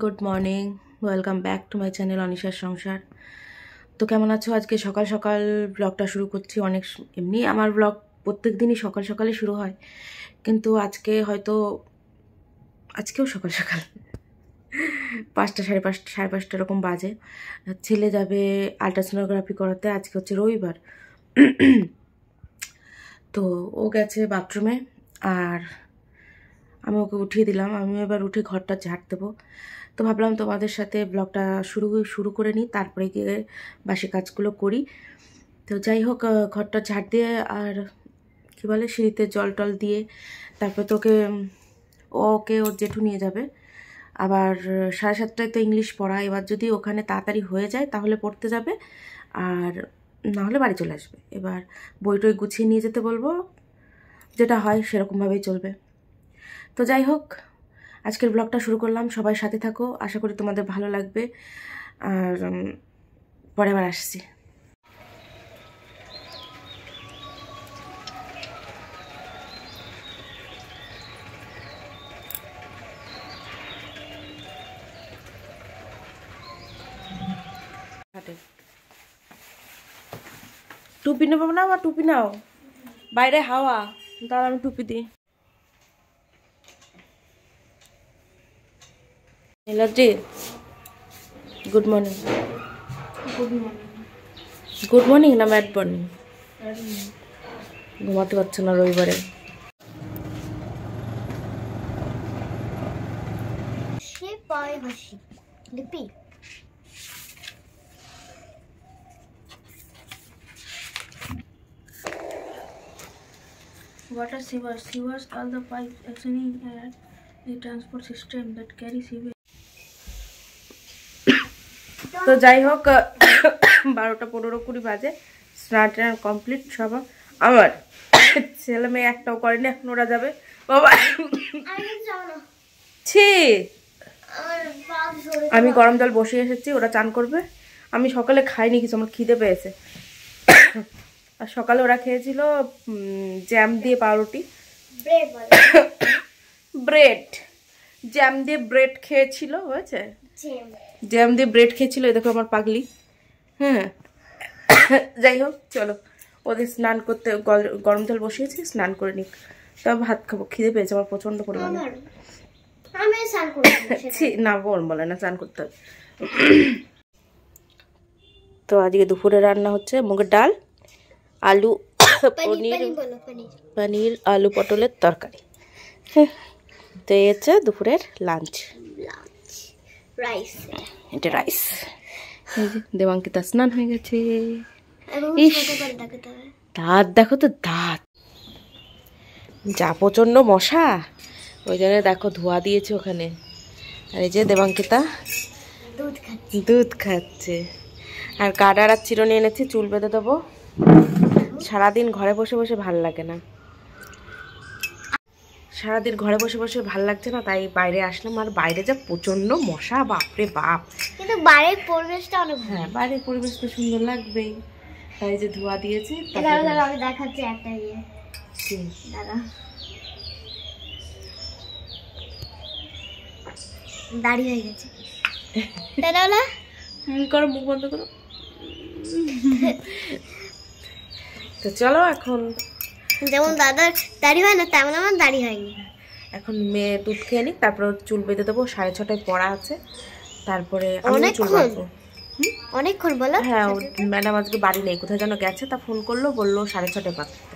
Good morning, welcome back to my channel অনিশার সংসার। তো কেমন আছো? আজকে সকাল সকাল ব্লগটা শুরু করছি। এমনি আমার ব্লগ প্রত্যেক দিনই সকাল সকালে শুরু হয়, কিন্তু আজকেও সকাল সকাল 5টা সাড়ে পাঁচটা এরকম বাজে। ছেলে যাবে আল্ট্রাসোনোগ্রাফি করাতে। আজকে হচ্ছে রবিবার। তো ও গেছে বাথরুমে, আর আমি ওকে উঠিয়ে দিলাম। আমি এবার উঠে ঘরটা ঝাড় দেবো। তো ভাবলাম তোমাদের সাথে ব্লগটা শুরু করে নিই, তারপরে গিয়ে বাসি কাজগুলো করি। তো যাই হোক, ঘরটা ঝাড় দিয়ে আর কী বলে সিঁড়িতে জল টল দিয়ে তারপরে ওকে ওর জেঠু নিয়ে যাবে। আবার 7:30টায় তো ইংলিশ পড়া। এবার যদি ওখানে তাড়াতাড়ি হয়ে যায় তাহলে পড়তে যাবে, আর না হলে বাড়ি চলে আসবে। এবার বইটই গুছিয়ে নিয়ে যেতে বলবো, যেটা হয় সেরকমভাবেই চলবে। তো যাই হোক, আজকের ব্লগটা শুরু করলাম। সবাই সাথে থাকো, আশা করি তোমাদের ভালো লাগবে। আর পরে আবার আসছি। টুপি নেবো না, বা টুপি নাও, বাইরে হাওয়া। তাহলে আমি টুপি দিই। Niladri, good morning. Good morning না ব্যাড মর্নিং? ঘুমাতে পারছো না রবিবারে? Water sewers. Sewers are the pipes actioning at the transport system that carry sewage. তো যাই হোক, 12:15-20 বাজে। স্নান টান কমপ্লিট সব। আমার ছেলে মেয়ে একটাও করেনি, এখন ওরা যাবে। বাবা ছি, আমি গরম জল বসিয়ে এসেছি, ওরা চান করবে। আমি সকালে খাইনি কিছু, আমার খিদে পেয়েছে। আর সকালে ওরা খেয়েছিল জ্যাম দিয়ে পাউরুটি, ব্রেড, জ্যাম দিয়ে ব্রেড খেয়েছিল। হয়েছে, জ্যাম দিয়ে ব্রেড খেয়েছিল। এই দেখো আমার পাগলি। হ্যাঁ, যাই হোক চলো, ওদের স্নান করতে গরম জল বসিয়েছি, স্নান করে নিক, তবে ভাত খাবো। খিদে পেয়েছে আমার প্রচন্ড পরিমাণে। না, বোন বলে না, স্নান করতে হবে। তো আজকে দুপুরে রান্না হচ্ছে মুগের ডাল, আলু, পনির, আলু পটলের তরকারি। তো এই হচ্ছে দুপুরের লাঞ্চ। এটা রাইস। দেবাঙ্কিতা স্নান হয়ে গেছে। দাঁত দেখো তো, দাঁত যা প্রচন্ড মশা, ওই জন্য দেখো ধোয়া দিয়েছে ওখানে। আর এই যে দেবাঙ্কিতা দুধ খাচ্ছে। আর কাডার আর চিরুনি এনেছি, চুল বেঁধে দেবো। সারাদিন ঘরে বসে বসে ভাল লাগে না, সারাদিন ঘরে বসে বসে ভাল লাগছে না, তাই বাইরে আসলাম। আর বাইরে যা প্রচন্ড মশা, বাপরে বাপ। কিন্তু বাইরের পরিবেশটা অনেক, হ্যাঁ বাইরের পরিবেশটা সুন্দর লাগবেই, তাই যে ধোয়া দিয়েছি। আমি দেখাচ্ছি একটা ইয়ে, দাঁড়া, দাড়ি হয়ে গেছে। দাঁড়া, করো, মুখ বন্ধ করো। তো চলো, এখন যেমন দাদার দাড়ি হয় না তেমন আমার দাড়ি হয়নি। এখন মেয়ে দুধ খেয়ে নিক, তারপর চুল বেঁধে দেবো। 6:30টায় পড়া আছে, তারপরে অনেকক্ষণ বলো। হ্যাঁ, ম্যাডাম আজকে বাড়ি নেই, কোথায় যেন গেছে, তা ফোন করলো, বললো 6:30টায় পাঠাতে।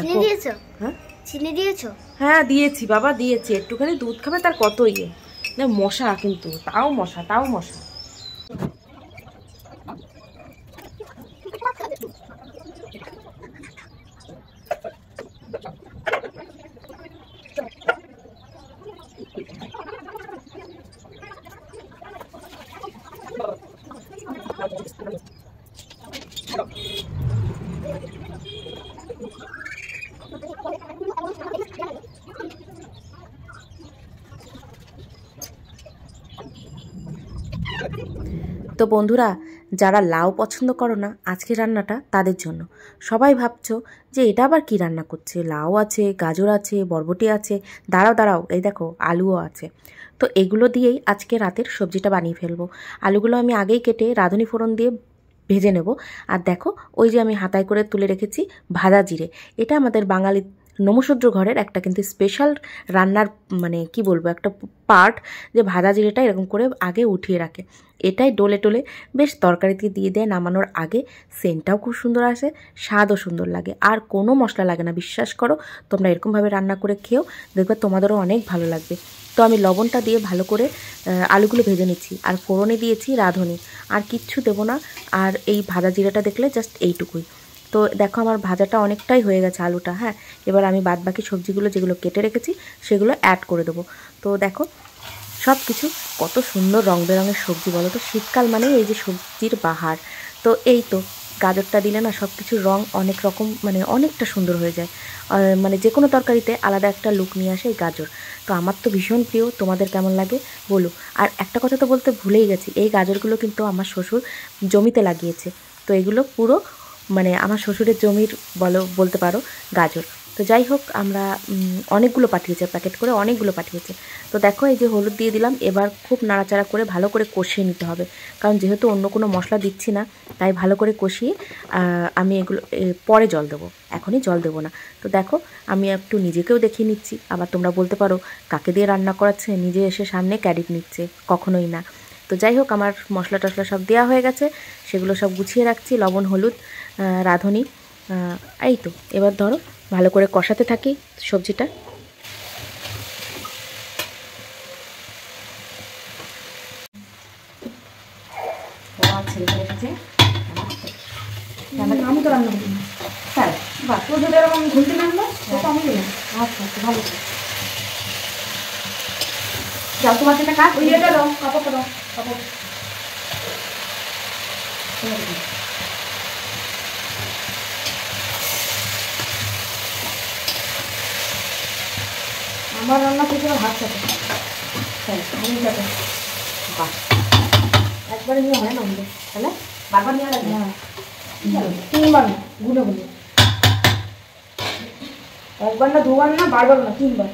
চিনি দিয়েছো? হ্যাঁ, চিনি দিয়েছো? হ্যাঁ দিয়েছি বাবা, দিয়েছি। একটুখানি দুধ খাবে, তার কত ইয়ে না, মশা কিন্তু, তাও মশা। তো বন্ধুরা, যারা লাউ পছন্দ করো না আজকে রান্নাটা তাদের জন্য। সবাই ভাবছো যে এটা আবার কি রান্না করছে, লাউ আছে, গাজর আছে, বরবটি আছে, দাঁড়াও দাঁড়াও এই দেখো আলুও আছে। তো এগুলো দিয়েই আজকে রাতের সবজিটা বানিয়ে ফেলবো। আলুগুলো আমি আগেই কেটে রাঁধুনি ফোড়ন দিয়ে ভেজে নেব। আর দেখো ওই যে আমি হাতায় করে তুলে রেখেছি ভাজা জিরে, এটা আমাদের বাঙালি নমশূদ্র ঘরের একটা কিন্তু স্পেশাল রান্নার মানে কি বলবো একটা পার্ট, যে ভাজা জিরেটা এরকম করে আগে উঠিয়ে রাখে। এটাই ডোলে টোলে বেশ তরকারিতে দিয়ে দেয় নামানোর আগে, সেন্টটাও খুব সুন্দর আসে, স্বাদও সুন্দর লাগে, আর কোনো মশলা লাগে না। বিশ্বাস করো তোমরা এরকমভাবে রান্না করে খেও, দেখবে তোমাদেরও অনেক ভালো লাগবে। তো আমি লবণটা দিয়ে ভালো করে আলুগুলো ভেজে নিচ্ছি, আর ফোড়নে দিয়েছি রাঁধুনি, আর কিচ্ছু দেবো না। আর এই ভাজা জিরাটা দেখলে জাস্ট এইটুকুই। তো দেখো আমার ভাজাটা অনেকটাই হয়ে গেছে আলুটা। হ্যাঁ, এবার আমি বাদবাকি সবজিগুলো যেগুলো কেটে রেখেছি সেগুলো অ্যাড করে দেবো। তো দেখো সব কিছু কত সুন্দর রং বেরঙের সবজি বলো তো, শীতকাল মানেই এই যে সবজির বাহার। তো এই তো গাজরটা দিলে না সব কিছুর রং অনেক রকম মানে অনেকটা সুন্দর হয়ে যায়, মানে যে কোনো তরকারিতে আলাদা একটা লুক নিয়ে আসে এই গাজর। তো আমার তো ভীষণ প্রিয়, তোমাদের কেমন লাগে বলো। আর একটা কথা তো বলতে ভুলেই গেছি, এই গাজরগুলো কিন্তু আমার শ্বশুর জমিতে লাগিয়েছে। তো এগুলো পুরো মানে আমার শ্বশুরের জমির বলতে পারো গাজর। তো যাই হোক আমরা অনেকগুলো পাঠিয়েছে, প্যাকেট করে অনেকগুলো পাঠিয়েছে। তো দেখো এই যে হলুদ দিয়ে দিলাম, এবার খুব নাড়াচাড়া করে ভালো করে কষিয়ে নিতে হবে, কারণ যেহেতু অন্য কোনো মশলা দিচ্ছি না তাই ভালো করে কষিয়ে আমি এগুলো পরে জল দেবো, এখনই জল দেবো না। তো দেখো আমি একটু নিজেকেও দেখিয়ে নিচ্ছি, আবার তোমরা বলতে পারো কাকে দিয়ে রান্না করাচ্ছে, নিজে এসে সামনে ক্যাডিট নিচ্ছে, কখনোই না। তো যাই হোক আমার মশলা টশলা সব দেওয়া হয়ে গেছে, সেগুলো সব গুছিয়ে রাখছি, লবণ হলুদ রাঁধুনি। এই তো এবার ধরো ভালো করে কষাতে থাকি সবজিটা। আমি তো রান্না করি তাই বা তোর যদি এরকম ঘুরতে নামলো আমি দেবো। আচ্ছা আচ্ছা ভালো, যাও তোমার যেটা কাজ ওই এটা দাও, কাপড়টা দাও, কাপড় আমার রান্না থেকে হাত চাপে। হ্যাঁ আমি চাপে বাহ, একবারে নিয়ে হয় না আমাদের, তাহলে বারবার নেওয়া লাগে। হ্যাঁ 3বার না, গুনে গুনে, একবার না 2বার না বারবার না 3বার।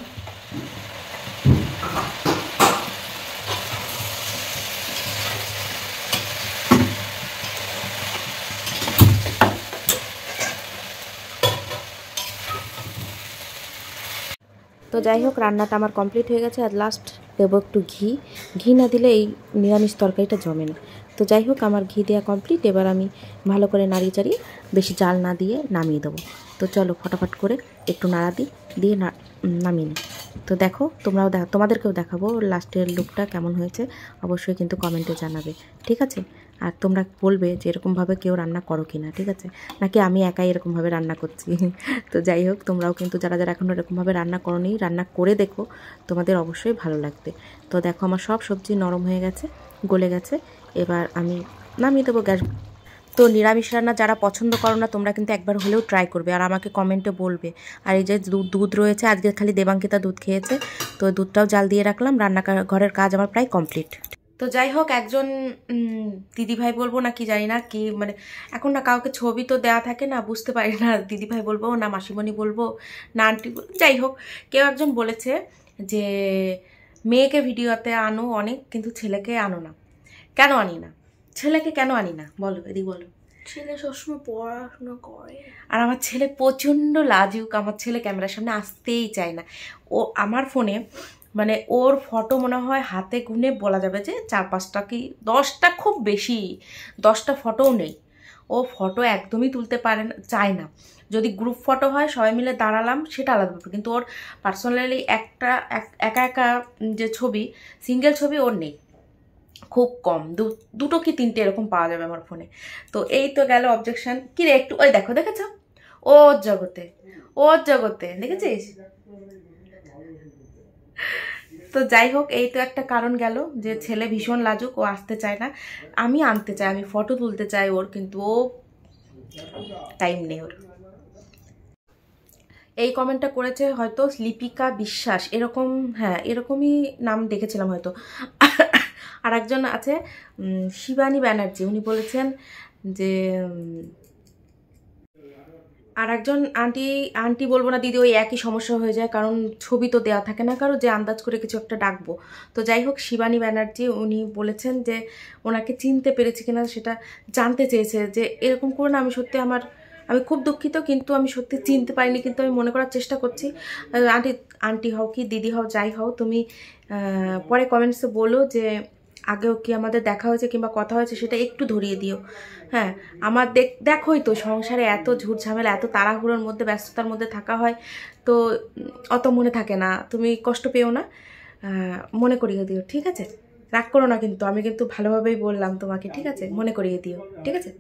তো যাই হোক রান্নাটা আমার কমপ্লিট হয়ে গেছে, আর লাস্ট দেবো একটু ঘি। ঘি না দিলে এই নিরামিষ তরকারিটা জমে না। তো যাই হোক আমার ঘি দেওয়া কমপ্লিট, এবার আমি ভালো করে নাড়িয়ে চাড়িয়ে বেশি জাল না দিয়ে নামিয়ে দেবো। তো চলো ফটাফট করে একটু নাড়া দিয়ে নামিয়ে নিই। তো দেখো তোমরাও তোমাদেরকেও দেখাবো লাস্টের লুকটা কেমন হয়েছে, অবশ্যই কিন্তু কমেন্টে জানাবে, ঠিক আছে। আর তোমরা বলবে যে এরকমভাবে কেউ রান্না করো কি না, ঠিক আছে, নাকি আমি একাই এরকমভাবে রান্না করছি। তো যাই হোক তোমরাও কিন্তু যারা যারা এখনও এরকমভাবে রান্না করোনি রান্না করে দেখো, তোমাদের অবশ্যই ভালো লাগবে। তো দেখো আমার সব সবজি নরম হয়ে গেছে, গলে গেছে, এবার আমি নামিয়ে দেবো গ্যাস। তো নিরামিষ রান্না যারা পছন্দ করো না তোমরা কিন্তু একবার হলেও ট্রাই করবে, আর আমাকে কমেন্টে বলবে। আর এই যে দুধ রয়েছে, আজকে খালি দেবাঙ্কিতা দুধ খেয়েছে, তো দুধটাও জাল দিয়ে রাখলাম, ঘরের কাজ আমার প্রায় কমপ্লিট। তো যাই হোক একজন দিদিভাই বলবো না কি জানি না কি, মানে এখন না কাউকে ছবি তো দেওয়া থাকে না, বুঝতে পারি না দিদিভাই বলবো না মাসিমণি বলবো না আন্টি বলবো, যাই হোক কেউ একজন বলেছে যে মেয়েকে ভিডিওতে আনো অনেক কিন্তু ছেলেকে আনো না। কেন আনি না, ছেলেকে কেন আনি না বলো, এদিকে বলো। ছেলে সবসময় পড়াশোনা করে, আর আমার ছেলে প্রচণ্ড লাজুক, আমার ছেলে ক্যামেরার সামনে আসতেই চায় না। ও আমার ফোনে মানে ওর ফটো মনে হয় হাতে গুনে বলা যাবে যে 4-5টা কি 10টা, খুব বেশি 10টা ফটোও নেই। ও ফটো একদমই তুলতে পারে না, চায় না। যদি গ্রুপ ফটো হয় সবাই মিলে দাঁড়ালাম সেটা আলাদা ব্যাপার, কিন্তু ওর পার্সোনালি একা একা যে ছবি, সিঙ্গেল ছবি ওর নেই, খুব কম, দুটো কি 3টে এরকম পাওয়া যাবে আমার ফোনে। তো এই তো গেল অবজেকশন। কি রে একটু ওই দেখো, দেখেছ ওর জগতে দেখেছিস। তো যাই হোক এই তো একটা কারণ গেল যে ছেলে ভীষণ লাজুক, ও আসতে চায় না। আমি আনতে চাই, আমি ফটো তুলতে চাই ওর, কিন্তু ও টাইম নেই ওর। এই কমেন্টটা করেছে হয়তো লিপিকা বিশ্বাস এরকম, হ্যাঁ এরকমই নাম দেখেছিলাম হয়তো। আর একজন আছে শিবানী ব্যানার্জি, উনি বলেছেন যে আর একজন আন্টি বলবো না দিদি, ওই একই সমস্যা হয়ে যায়, কারণ ছবি তো দেওয়া থাকে না কারো, যে আন্দাজ করে কিছু একটা ডাকবো। তো যাই হোক, শিবানী ব্যানার্জি উনি বলেছেন যে ওনাকে চিনতে পেরেছি কিনা সেটা জানতে চেয়েছে, যে এরকম করে না, আমি খুব দুঃখিত, কিন্তু আমি সত্যি চিনতে পারিনি, কিন্তু আমি মনে করার চেষ্টা করছি। আন্টি হও কি দিদি হও, যাই হও, তুমি পরে কমেন্টসে বলো যে আগেও কি আমাদের দেখা হয়েছে কিংবা কথা হয়েছে, সেটা একটু ধরিয়ে দিও। হ্যাঁ, আমার দেখোই তো সংসারে এত ঝুট ঝামেলা, এত তাড়াহুড়োর মধ্যে, ব্যস্ততার মধ্যে থাকা হয়, তো অত মনে থাকে না। তুমি কষ্ট পেও না, মনে করিয়ে দিও, ঠিক আছে? রাগ করো না কিন্তু, আমি কিন্তু ভালোভাবেই বললাম তোমাকে, ঠিক আছে? মনে করিয়ে দিও, ঠিক আছে?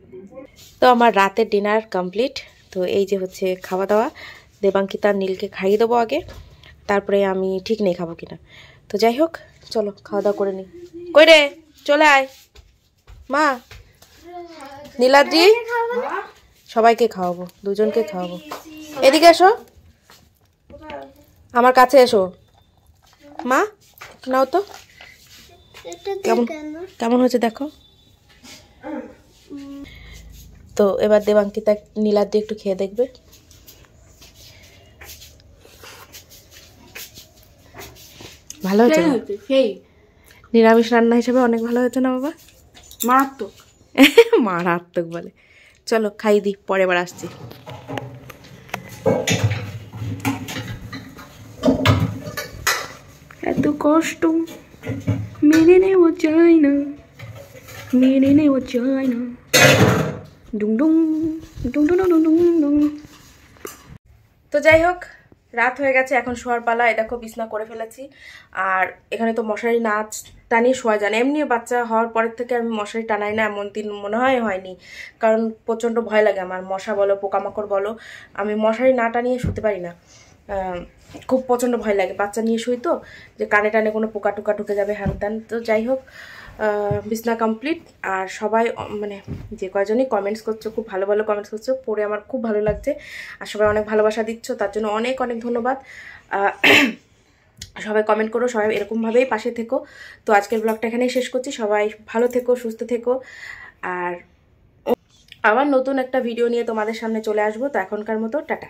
তো আমার রাতের ডিনার কমপ্লিট। তো এই যে হচ্ছে খাওয়া দাওয়া, দেবাঙ্কিতা নীলকে খাইয়ে দেবো আগে, তারপরে আমি ঠিক নেই খাবো কিনা। তো যাই হোক, চলো খাওয়া দাওয়া করে নিই। কই রে, চলে আয় মা। নীলাদ্রি, সবাইকে খাওয়াবো, দুজনকে খাওয়াবো। এদিকে এসো, আমার কাছে এসো মা, নাও তো। কেমন হয়েছে দেখো। তো এবার দেবাঙ্কিতা নীলাদ্রি একটু খেয়ে দেখবে। ভালো হয়েছে, নিরামিষ রান্না হিসেবে অনেক ভালো হয়েছে না বাবা? মারাত্মক। মারাত্মক বলে। চলো খাই দিই, পরে আবার আসছি। এত কষ্ট মেনে নেওয়া যায় না, মেনে নেওয়া যায় না। ডুং ডুং ডুং ডুং ডুং ডুং ডুং। তো যাই হোক, রাত হয়ে গেছে, এখন শোয়ার পালা। এই দেখো বিছনা করে ফেলেছি, আর এখানে তো মশারি না টানিয়ে শোয়া যায় না। এমনি বাচ্চা হওয়ার পরের থেকে আমি মশারি টানাই না, এমন দিন মনে হয়নি, কারণ প্রচণ্ড ভয় লাগে আমার, মশা বলো পোকামাকড় বলো, আমি মশারি না টানিয়ে শুতে পারি না, খুব প্রচণ্ড ভয় লাগে। বাচ্চা নিয়ে শুই তো, যে কানে টানে কোনো পোকা টোকা ঢুকে যাবে হ্যান ত্যান। তো যাই হোক, বিছনা কমপ্লিট। আর সবাই মানে যে কয়জনই কমেন্টস করছো, খুব ভালো ভালো কমেন্টস করছো, পড়ে আমার খুব ভালো লাগছে, আর সবাই অনেক ভালোবাসা দিচ্ছ, তার জন্য অনেক অনেক ধন্যবাদ। সবাই কমেন্ট করো, সবাই এরকমভাবেই পাশে থেকো। তো আজকের ব্লগটা এখানেই শেষ করছি। সবাই ভালো থেকো, সুস্থ থেকো, আর আবার নতুন একটা ভিডিও নিয়ে তোমাদের সামনে চলে আসবো। তো এখনকার মতো টাটা।